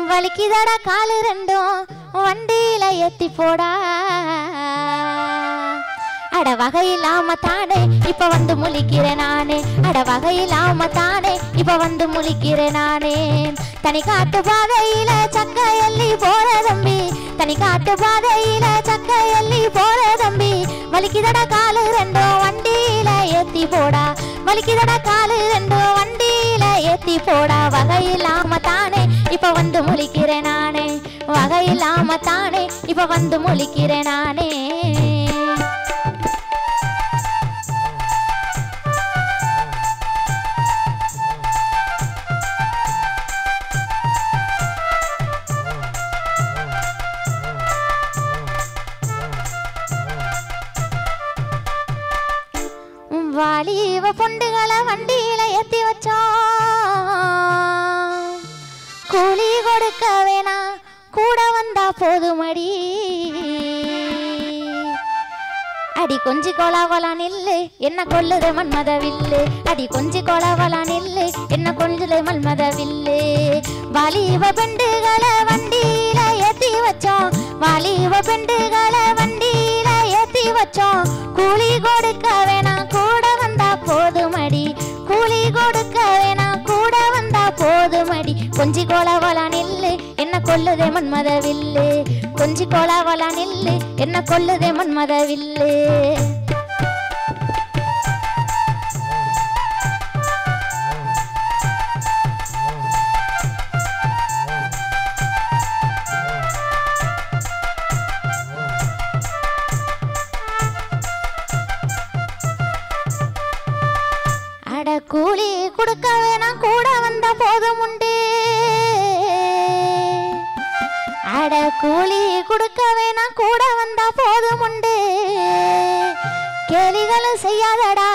வலிக்குதடா காலு ரெண்டும் வண்டியில ஏத்தி போடா அட வகையில்லாம தானே இப்ப வந்து முழிக்கிறேன் நானே அட வகையில்லாம தானே இப்ப வந்து முழிக்கிறேன் நானே தனி காட்டு பாதையில சக்க எல்லி போற தம்பி தனி காட்டு பாதையில சக்க எல்லி போற தம்பி வலிக்குதடா காலு ரெண்டும் வண்டியில ஏத்தி போடா வலிக்குதடா காலு ரெண்டும் வண்டியில ஏத்தி போடா வகையில்லாம தானே இப்ப வந்து முழிக்கிறேன் நானே வகையில்லாம தானே இப்ப வந்து முழிக்கிறேன் நானே வாலிவ பொண்டுகளை வண்டியில ஏத்தி வச்சோம் கூலி கொடுக்க வேணா கூட வந்தா போதுமடி அடி கொஞ்சி கொலாவலா நில்லு என்ன கொல்லுது மன்மத வில்லு அடி கொஞ்சி கொலாவலா நில்லு என்ன கொல்லுது மன்மத வில்லு வாலிவ பெண்டுகளை வண்டியில ஏத்தி வச்சோம் வாலிவ பெண்டுகளை வண்டியில ஏத்தி வச்சோம் கூலி கொடுக்க வேணா கூட வந்தா போதுமடி கூலி கொடுக்க வேணா கூட வந்தா போதுமடி கொஞ்சி கொலாவலா நில்லு என்ன கொல்லுதே மன்மத வில்லு கொஞ்சி கொலாவலா நில்லு என்ன கொல்லுதே மன்மத வில்லு கூலி கொடுக்க வேணா கூட வந்த போதும் உண்டு அட கூலி கொடுக்க வேணா கூட வந்த போதும் உண்டு கேலிகளும் செய்யாதடா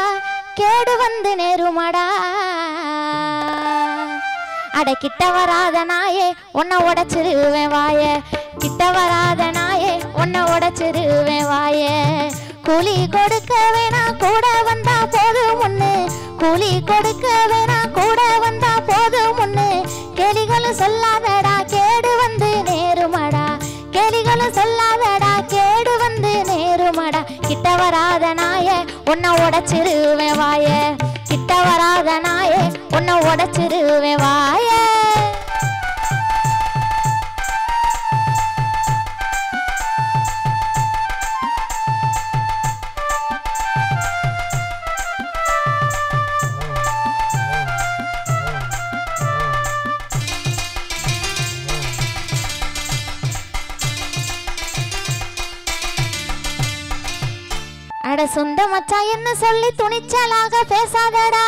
கேடு வந்து நேருமடா அட கிட்ட வராத நாயே உன்னை உடைச்சிருவேன் வாய கிட்ட வராத நாயே உன்னை உடைச்சிருவேன் வாய கூலி கொடுக்க வேணா கூட வந்தா போதும் ஒண்ணு கூலி கொடுக்க வேணா கூட வந்தா போதும் ஒண்ணு கேலிகளும் சொல்லாதடா கேடு வந்து நேருமடா கேலிகளும் சொல்லாதடா கேடு வந்து நேருமடா கிட்ட வராத நாயே உன்னை உடைச்சிருவேன் வாய கிட்ட வராத நாயே உன்னை உடைச்சிருவேன் வாய அட சொந்த மச்சான் என்ன சொல்லி துணிச்சலாக பேசாதடா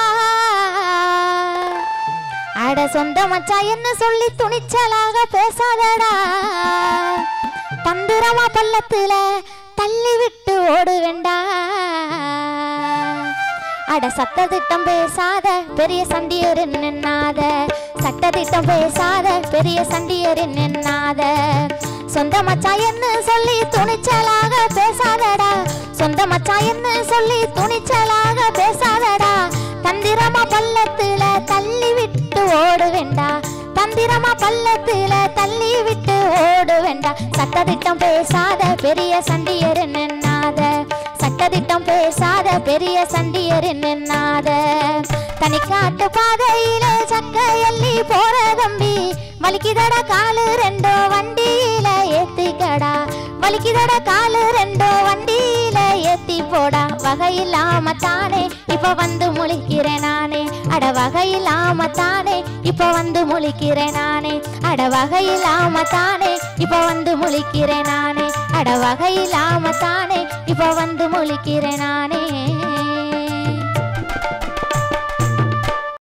அட சொந்த மச்சான் என்ன சொல்லி துணிச்சலாக பேசாதடா தந்திரமா பள்ளத்துல தள்ளி விட்டு ஓடுவேண்டா அட சட்டத்திட்டம் பேசாத பெரிய சண்டியரின் எண்ணாத சட்டத்திட்டம் பேசாத பெரிய சண்டியரின் எண்ணாத சொந்த மச்சான் என்ன சொல்லி துணிச்சலாக பேசாதடா சொந்த மச்சான் என்ன சொல்லி துணிச்சலாக பேசாதடா தந்திரமா பள்ளத்துல தள்ளி விட்டு ஓடுவேண்டா தந்திரமா பள்ளத்துல தள்ளி விட்டு ஓடுவேண்டா சட்டத்திட்டம் பேசாத பெரிய சண்டியரின் எண்ணாத சட்டத்திட்டம் பேசாத பெரிய சண்டியரின் எண்ணாத தனி காட்டு பாதையில சக்க எல்லி போற தம்பி வலிக்குதடா காலு ரெண்டோ வண்டியில ஏத்திக்கடா வலிக்குதடா காலு ரெண்டோ வண்டியில ஏத்தி போடா வகையில்லாம தானே இப்ப வந்து முழிக்கிறேன் நானே அட வகையில்லாம தானே இப்ப வந்து முழிக்கிறேன் நானே அட வகையில்லாம தானே இப்ப வந்து முழிக்கிறேன் நானே அட வகையில்லாம தானே இப்ப வந்து முழிக்கிறேன் நானே